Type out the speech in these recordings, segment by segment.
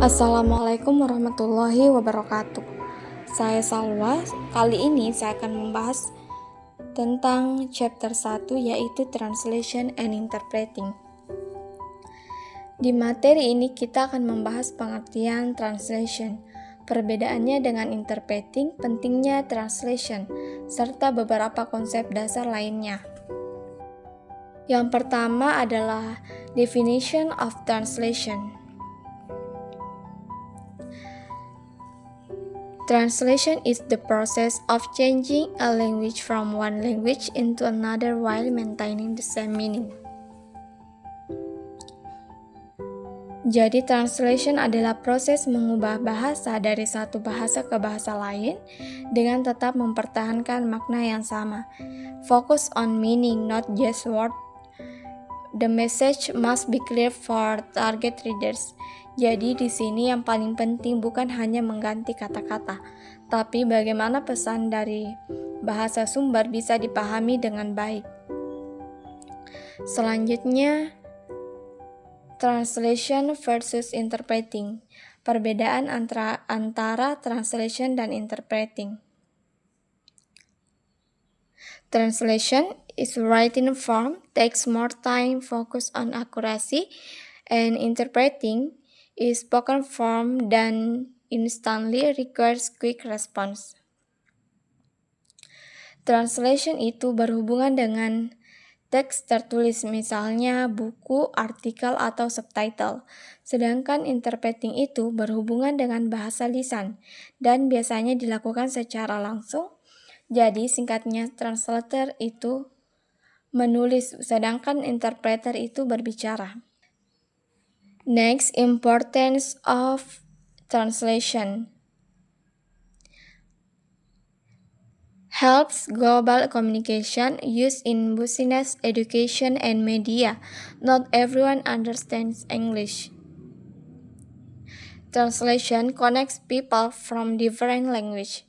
Assalamualaikum warahmatullahi wabarakatuh. Saya Salwa. Kali ini saya akan membahas tentang chapter 1 yaitu Translation and Interpreting. Di materi ini kita akan membahas pengertian translation, perbedaannya dengan interpreting, pentingnya translation, serta beberapa konsep dasar lainnya. Yang pertama adalah definition of translation. Translation is the process of changing a language from one language into another while maintaining the same meaning. Jadi, translation adalah proses mengubah bahasa dari satu bahasa ke bahasa lain dengan tetap mempertahankan makna yang sama. Focus on meaning, not just word. The message must be clear for target readers. Jadi di sini yang paling penting bukan hanya mengganti kata-kata, tapi bagaimana pesan dari bahasa sumber bisa dipahami dengan baik. Selanjutnya, translation versus interpreting. Perbedaan antara translation dan interpreting. Translation is written form, takes more time, focus on accuracy, and interpreting is spoken form dan instantly requires quick response. Translation itu berhubungan dengan teks tertulis, misalnya buku, artikel, atau subtitle. Sedangkan interpreting itu berhubungan dengan bahasa lisan dan biasanya dilakukan secara langsung. Jadi singkatnya translator itu menulis, sedangkan interpreter itu berbicara. Next, importance of translation. Helps global communication used in business, education, and media. Not everyone understands English. Translation connects people from different language.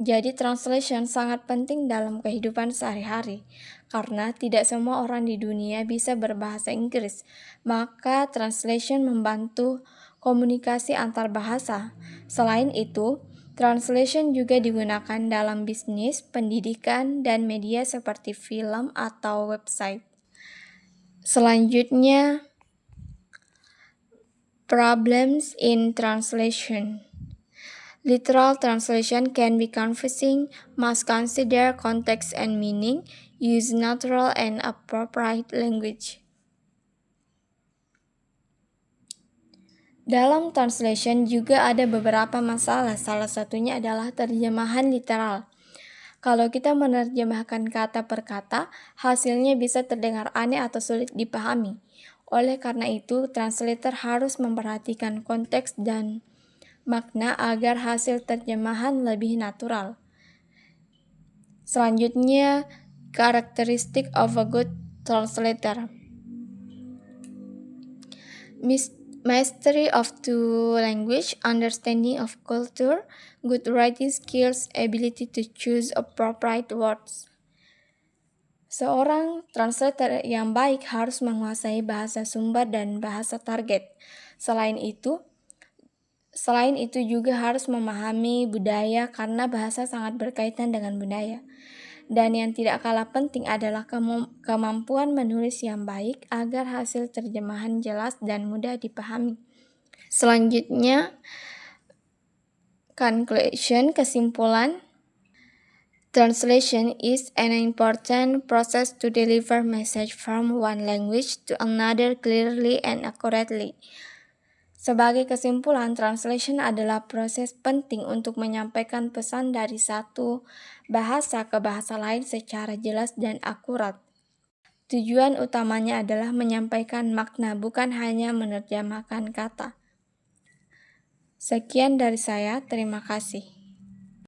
Jadi translation sangat penting dalam kehidupan sehari-hari karena tidak semua orang di dunia bisa berbahasa Inggris. Maka translation membantu komunikasi antar bahasa. Selain itu, translation juga digunakan dalam bisnis, pendidikan, dan media seperti film atau website. Selanjutnya, problems in translation. Literal translation can be confusing, must consider context and meaning, use natural and appropriate language. Dalam translation juga ada beberapa masalah, salah satunya adalah terjemahan literal. Kalau kita menerjemahkan kata per kata, hasilnya bisa terdengar aneh atau sulit dipahami. Oleh karena itu, translator harus memperhatikan konteks dan makna agar hasil terjemahan lebih natural. Selanjutnya, characteristic of a good translator. Mastery of two language, understanding of culture, good writing skills, ability to choose appropriate words. Seorang translator yang baik harus menguasai bahasa sumber dan bahasa target. Selain itu juga harus memahami budaya karena bahasa sangat berkaitan dengan budaya. Dan yang tidak kalah penting adalah kemampuan menulis yang baik agar hasil terjemahan jelas dan mudah dipahami. Selanjutnya, conclusion, kesimpulan. Translation is an important process to deliver message from one language to another clearly and accurately. Sebagai kesimpulan, translation adalah proses penting untuk menyampaikan pesan dari satu bahasa ke bahasa lain secara jelas dan akurat. Tujuan utamanya adalah menyampaikan makna, bukan hanya menerjemahkan kata. Sekian dari saya, terima kasih.